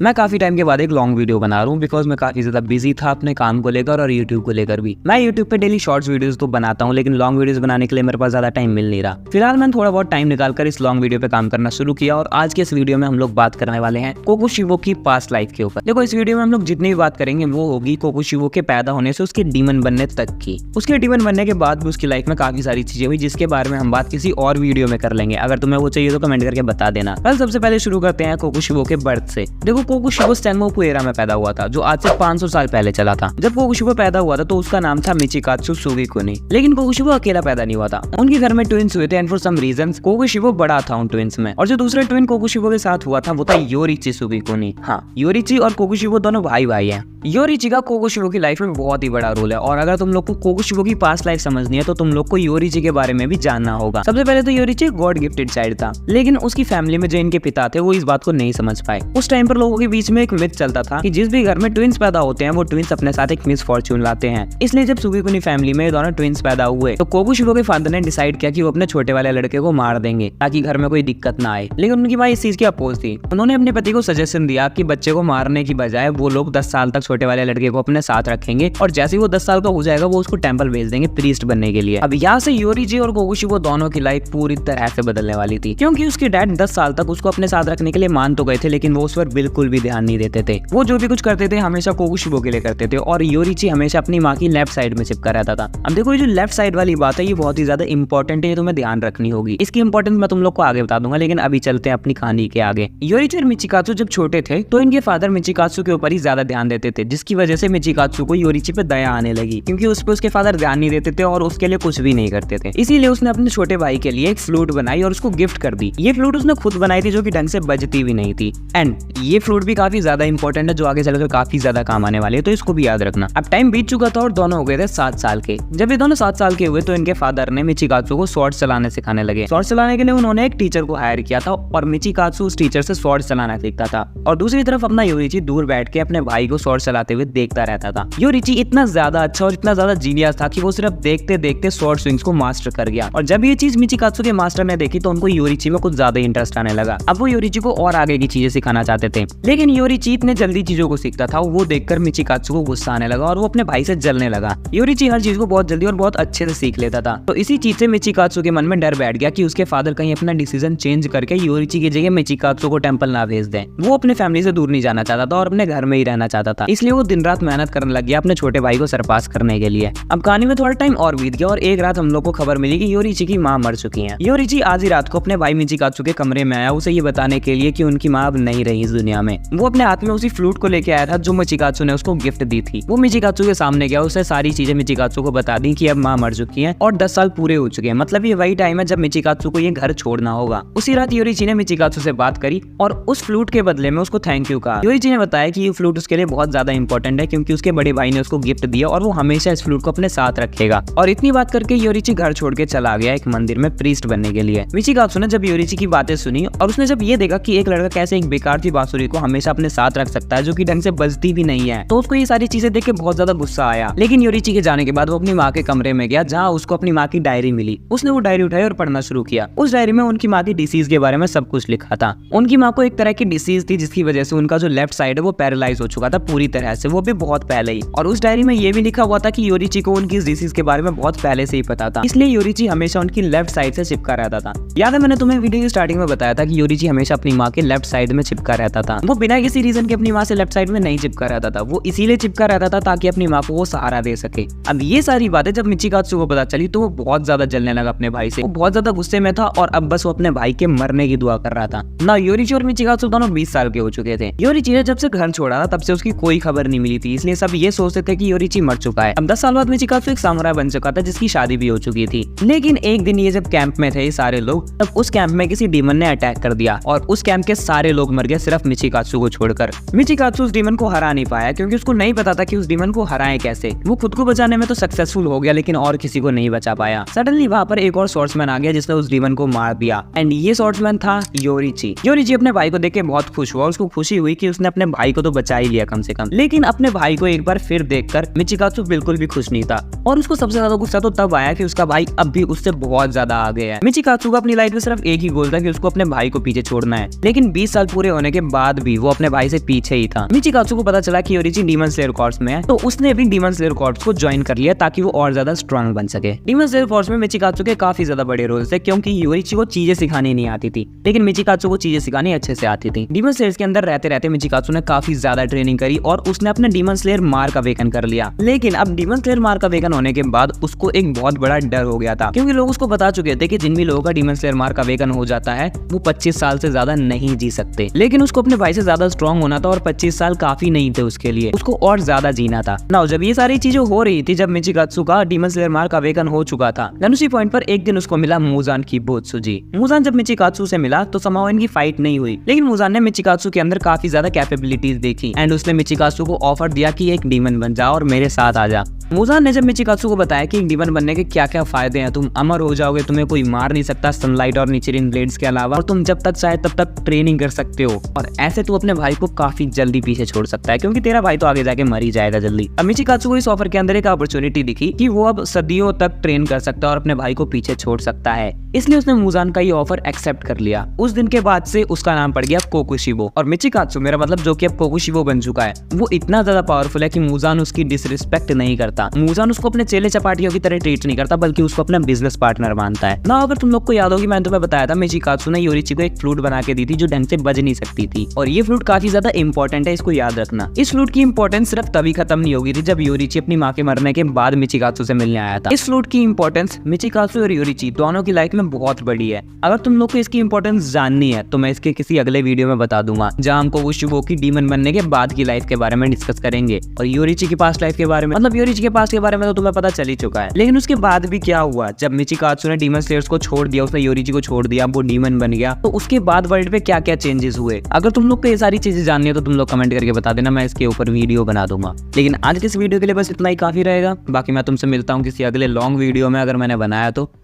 मैं काफी टाइम के बाद एक लॉन्ग वीडियो बना रहा हूँ बिकॉज मैं काफी ज्यादा बिजी था अपने काम को लेकर और यूट्यूब को लेकर भी। मैं यूट्यूब पे डेली शॉर्ट्स वीडियोस तो बनाता हूँ लेकिन लॉन्ग वीडियोस बनाने के लिए मेरे पास ज्यादा टाइम मिल नहीं रहा। फिलहाल मैंने थोड़ा बहुत टाइम निकालकर इस लॉन्ग वीडियो पे काम करना शुरू किया और आज के इस वीडियो में हम लोग बात करने वाले हैं कोकोशिबो की पास्ट लाइफ के ऊपर। देखो इस वीडियो में हम लोग जितनी भी बात करेंगे वो होगी कोकोशिबो के पैदा होने से उसके डीमन बनने तक की। उसके डीमन बनने के बाद भी उसकी लाइफ में काफी सारी चीजें हुई जिसके बारे में हम बात किसी और वीडियो में कर लेंगे। अगर तुम्हें वो चाहिए तो कमेंट करके बता देना। कल सबसे पहले शुरू करते हैं कोकोशिबो के बर्थ से। देखो कोकोशिबो सेनमोकु एरा में पैदा हुआ था जो आज से 500 साल पहले चला था। जब कोकोशिबो पैदा हुआ था तो उसका नाम था मिचिकात्सु सुगिकुनी। लेकिन कोकोशिबो अकेला पैदा नहीं हुआ था, उनके घर में ट्विंस हुए थे एंड फॉर सम रीजंस कोकोशिबो बड़ा था उन ट्विंस में। और जो दूसरे ट्विन कोकोशिबो के साथ हुआ था वो था योरिची सुगिकुनी। हाँ, योरिची और कोकोशिबो दोनों भाई भाई हैं। योरिची का कोकोशिबो की लाइफ में बहुत ही बड़ा रोल है और अगर तुम लोग को कोकोशिबो की पास्ट लाइफ समझनी है तो तुम लोग को योरिची के बारे में भी जानना होगा। सबसे पहले तो योरिची गॉड गिफ्टेड चाइल्ड था लेकिन उसकी फैमिली में जो इनके पिता थे वो इस बात को नहीं समझ पाए। उस टाइम पर लोगों के बीच में एक मिथ चलता था कि जिस भी घर में ट्विंस पैदा होते हैं वो ट्विंस अपने साथ एक मिस फॉर्च्यून लाते हैं। इसलिए जब सुगिकुनी फैमिली में दोनों ट्विंस पैदा हुए तो कोकोशिबो के फादर ने डिसाइड किया कि वो अपने छोटे वाले लड़के को मार देंगे ताकि घर में कोई दिक्कत ना आए। लेकिन उनकी माँ इस चीज की अपोज थी। उन्होंने अपने पति को सजेशन दिया कि बच्चे को मारने की बजाय वो लोग 10 साल तक छोटे वाले लड़के को अपने साथ रखेंगे और जैसे ही वो 10 साल का हो जाएगा वो उसको टेंपल भेज देंगे प्रीस्ट बनने के लिए। अब यहाँ से योरिची और कोकोशिबो दोनों की लाइफ पूरी तरह से बदलने वाली थी क्योंकि उसके डैड 10 साल तक उसको अपने साथ रखने के लिए मान तो गए थे लेकिन वो उस पर बिल्कुल भी ध्यान नहीं देते थे। वो जो भी कुछ करते थे हमेशा कोकोशिबो के लिए करते थे और योरिची हमेशा अपनी माँ की लेफ्ट साइड में चिपका रहता था। अब देखो ये जो लेफ्ट साइड वाली बात है ये बहुत ही ज्यादा इंपॉर्टेंट है, ये तुम्हें ध्यान रखनी होगी। इसकी इंपॉर्टेंस मैं तुम लोग को आगे बता दूंगा लेकिन अभी चलते हैं अपनी कहानी के आगे। योरिची और मिचिकात्सु जब छोटे थे तो इनके फादर मिचिकात्सु के ऊपर ही ज्यादा ध्यान देते थे जिसकी वजह से मिचिकात्सु को योरिची पे दया आने लगी क्योंकि उस पे उसके फादर ध्यान नहीं देते थे और उसके लिए कुछ भी नहीं करते थे। इसीलिए उसने अपने छोटे भाई के लिए एक फ्लूट बनाई और उसको गिफ्ट कर दी। ये फ्लूट उसने खुद बनाई थी जो कि ढंग से बजती भी नहीं थी एंड ये फ्लूट भी काफी ज्यादा इंपॉर्टेंट है जो आगे चलकर काफी ज्यादा काम आने वाले है तो इसको भी याद रखना। अब टाइम बीत चुका था और दोनों हो गए थे 7 साल के। जब ये दोनों 7 साल के हुए तो इनके फादर ने मिचिकात्सु को स्वॉर्ड चलाने सिखाने लगे। स्वॉर्ड चलाने के लिए उन्होंने एक टीचर को हायर किया था और मिचिकात्सु उस टीचर से स्वॉर्ड चलाना सीखता था और दूसरी तरफ अपना योरिची दूर बैठ के अपने भाई को स्वॉर्ड चलाते हुए देखता रहता था। योरिची इतना ज्यादा अच्छा और इतना ज्यादा जीनियस था कि वो सिर्फ देखते देखते स्वॉर्ड स्विंग्स को मास्टर कर गया और जब ये चीज मिचिकात्सु के मास्टर ने देखी तो उनको योरिची में कुछ ज्यादा इंटरेस्ट आने लगा। अब वो योरिची को और आगे की चीजें सिखाना चाहते थे लेकिन योरिची इतने जल्दी चीजों को सीखता था वो देखकर मिचिकात्सु को गुस्सा आने लगा और वो अपने भाई से जलने लगा। योरिची हर चीज को बहुत जल्दी और बहुत अच्छे से सीख लेता था तो इसी चीज से मिचिकात्सु के मन में डर बैठ गया कि उसके फादर कहीं अपना डिसीजन चेंज करके योरिची की जगह मिचिकात्सु को टेंपल ना भेज दें। वो अपने फैमिली से दूर नहीं जाना चाहता था और अपने घर में ही रहना चाहता था इसलिए वो दिन रात मेहनत करने लग गया अपने छोटे भाई को सरपास करने के लिए। अब कहानी में थोड़ा टाइम और बीत गया और एक रात हम लोग को खबर मिली कि योरिची की माँ मर चुकी है। योरिची आज ही रात को अपने भाई मिचिकात्सु के कमरे में आया उसे ये बताने के लिए कि उनकी माँ अब नहीं रही इस दुनिया में। वो अपने हाथ में उसी फ्लूट को लेके आया था जो मिचिकात्सु ने उसको गिफ्ट दी थी। वो मिचिकात्सु के सामने गया, उसे सारी चीजें मिचिकात्सु को बता दी कि अब माँ मर चुकी है और 10 साल पूरे हो चुके हैं। मतलब ये वही टाइम है जब मिचिकात्सु को ये घर छोड़ना होगा। उसी रात योरिची ने मिचिकात्सु से बात करी और उस फ्लूट के बदले में उसको थैंक यू कहा। योरिची ने बताया कि ये फ्लूट उसके लिए बहुत ज्यादा इंपॉर्टेंट है क्योंकि उसके बड़े भाई ने उसको गिफ्ट दिया और वो हमेशा इस फ्लूट को अपने साथ रखेगा। और इतनी बात करके योरिची घर छोड़ के चला गया एक मंदिर में प्रीस्ट बनने के लिए। मिचिकात्सु ने जब योरिची की बातें सुनी और उसने जब ये देखा कि एक लड़का कैसे एक बेकार सी बांसुरी को हमेशा अपने साथ रख सकता है जो कि ढंग से बजती भी नहीं है तो उसको ये सारी चीजें देख के बहुत ज्यादा गुस्सा आया। लेकिन योरिची के जाने के बाद वो अपनी माँ के कमरे में गया जहाँ उसको अपनी माँ की डायरी मिली। उसने वो डायरी उठाई और पढ़ना शुरू किया। उस डायरी में उनकी माँ की डिसीज के बारे में सब कुछ लिखा था। उनकी माँ को एक तरह की डिसीज थी जिसकी वजह से उनका जो लेफ्ट साइड है वो पैरालाइज हो चुका था पूरी तरह से, वो भी बहुत पहले ही। और उस डायरी में ये भी लिखा हुआ था कि योरिची को उनकी इस डिसीज के बारे में बहुत पहले से ही पता था इसलिए योरिची हमेशा उनकी लेफ्ट साइड से चिपका रहता था। याद है मैंने तुम्हें वीडियो की स्टार्टिंग में बताया था कि योरिची हमेशा अपनी माँ के लेफ्ट साइड में चिपका रहता था। वो बिना किसी रीजन के अपनी माँ से लेफ्ट साइड में नहीं चिपका रहता था, वो इसीलिए चिपका रहता था ताकि अपनी माँ को वो सहारा दे सके। अब ये सारी बातें जब मिचिकात्सु को पता चली तो वो बहुत ज्यादा जलने लगा अपने भाई से। वो बहुत ज्यादा गुस्से में था और अब बस वो अपने भाई के मरने की दुआ कर रहा था ना। योरिची और मिचिकात्सु दोनों 20 साल के हो चुके थे। योरिची ने जब से घर छोड़ा था तब से उसकी कोई खबर नहीं मिली थी इसलिए सब ये सोचते थे कि योरिची मर चुका है। अब 10 साल बाद मिचिकात्सु एक सामुराई बन चुका था जिसकी शादी भी हो चुकी थी। लेकिन एक दिन ये जब कैंप में थे सारे लोग तब उस कैंप में किसी डीमन ने अटैक कर दिया और उस कैंप के सारे लोग मर गए सिर्फ मिचिकात्सु को छोड़कर। मिचिकात्सु उस डीमन को हरा नहीं पाया क्योंकि उसको नहीं पता था कि उस डीमन को हराएं कैसे। वो खुद को बचाने में तो सक्सेसफुल हो गया लेकिन और किसी को नहीं बचा पाया। सडनली वहाँ पर एक और स्वॉर्ड्समैन आ गया जिसने उस डीमन को मार दिया एंड ये स्वॉर्ड्समैन था योरिची। योरिची अपने भाई को देख के बहुत खुश हुआ। उसको खुशी हुई कि उसने अपने भाई को तो बचा ही लिया कम से कम। लेकिन अपने भाई को एक बार फिर देखकर मिचिकात्सु बिल्कुल भी खुश नहीं था और उसको सबसे ज्यादा गुस्सा तो तब आया कि उसका भाई अब भी उससे बहुत ज्यादा आगे है। मिचिकात्सु का अपनी लाइफ में सिर्फ एक ही गोल था कि उसको अपने भाई को पीछे छोड़ना है। लेकिन 20 साल पूरे होने के बाद भी भी वो अपने भाई से पीछे ही था। मिचिकात्सु को पता चला कि योरीची डीमन स्लेयर कॉर्प्स में है, तो उसने भी डीमन स्लेयर कॉर्प्स को ज्वाइन कर लिया ताकि वो और ज्यादा स्ट्रांग बन सके। डीमन स्लेयर कॉर्प्स में मिचिकात्सु के काफी ज्यादा बड़े रोल थे, क्योंकि योरीची को चीजें सिखानी नहीं आती थी, लेकिन मिचिकात्सु को चीजें सिखानी अच्छे से आती थी। डीमन स्लेयर्स के अंदर रहते रहते मिचिकात्सु ने काफी ज्यादा ट्रेनिंग करी और उसने अपने डीमन स्लेयर मार्क अवेकन कर लिया। लेकिन अब डीमन स्लेयर मार्क अवेकन होने के बाद उसको एक बहुत बड़ा डर हो गया था, क्योंकि लोग उसको बता चुके थे कि जिन भी लोगों का डीमन स्लेयर मार्क अवेकन हो जाता है वो 25 साल से ज्यादा नहीं जी सकते। लेकिन उसको अपने भाई से ज्यादा स्ट्रॉन्ग होना था और 25 साल काफी नहीं थे उसके लिए, उसको और ज्यादा जीना था ना। जब ये सारी चीजें हो रही थी, जब मिचिकात्सु का डीमन स्लेयर मार्क अवेकन हो चुका था, उसी पॉइंट पर एक दिन उसको मिला मुजान की बोत्सुजी। मुजान जब मिचिकात्सु से मिला तो समाओ इनकी फाइट नहीं हुई, लेकिन मुजान ने मिचिकात्सु के अंदर काफी ज्यादा कैपेबिलिटीज देखी एंड उसने मिचिकात्सु को ऑफर दिया कि एक डीमन बन जा और मेरे साथ आ जा। मुजान ने जब मिचिकात्सु को बताया कि एक डीमन बनने के क्या क्या फायदे हैं, तुम अमर हो जाओगे, तुम्हें कोई मार नहीं सकता सनलाइट और निचिरिन ब्लेड्स के अलावा, और तुम जब तक चाहे तब तक ट्रेनिंग कर सकते हो, और ऐसे तू अपने भाई को काफी जल्दी पीछे छोड़ सकता है, क्योंकि तेरा भाई तो आगे जाके मर ही जाएगा जल्दी। अब मिचिकात्सु को इस ऑफर के अंदर एक अपॉर्चुनिटी दिखी कि वो अब सदियों तक ट्रेन कर सकता है और अपने भाई को पीछे छोड़ सकता है, इसलिए उसने मुजान का ये ऑफर एक्सेप्ट कर लिया। उस दिन के बाद से उसका नाम पड़ गया कोकुशिबो, और मिचिकात्सु मेरा मतलब जो कि अब कोकुशिबो बन चुका है, वो इतना ज्यादा पावरफुल है कि मुजान उसकी डिसरिस्पेक्ट नहीं करता। मुजान उसको अपने चेले चपाटियों की तरह ट्रीट नहीं करता, बल्कि उसको अपना बिजनेस पार्टनर मानता है ना। अगर तुम लोग को याद होगी, मैंने तुम्हें बताया था मिचिकात्सु ने योरीची को एक फ्लूट बना के दी थी जो ढंग से बज नहीं सकती थी, और ये फ्लूट काफी ज्यादा इंपॉर्टेंट है, इसको याद रखना। इस फ्लूट की इंपॉर्टेंस सिर्फ तभी खत्म नहीं होगी थी जब योरीची अपनी माँ के मरने के बाद मिचिकात्सु से मिलने आया था। इस फ्लूट की इंपॉर्टेंस मिचिकात्सु और योरीची दोनों की लाइफ में बहुत बड़ी है। अगर तुम लोग को इसकी इंपॉर्टेंस जाननी है तो मैं इसके किसी अगले वीडियो में बता दूंगा, जहां हम कोकुशिबो की डीमन बनने के बाद की लाइफ के बारे में डिस्कस करेंगे, और योरीची की पास्ट लाइफ के बारे में, मतलब योरीची के पास्ट के बारे में तो तुम्हें पता चल ही चुका है। लेकिन उसके बाद भी क्या हुआ, जब मिचिकात्सु ने डीमन स्लेयर्स को छोड़ दिया, उसने योरीची को छोड़ दिया, वो डीमन बन गया, तो उसके बाद वर्ल्ड पे क्या क्या चेंजेस हुए। अगर तुम लोग को ये सारी चीजें जाननी है तो तुम लोग कमेंट करके बता देना, मैं इसके ऊपर वीडियो बना दूंगा। लेकिन आज के इस वीडियो के लिए बस इतना ही काफी रहेगा, बाकी मैं तुमसे मिलता हूँ किसी अगले लॉन्ग वीडियो में, अगर मैंने बनाया तो।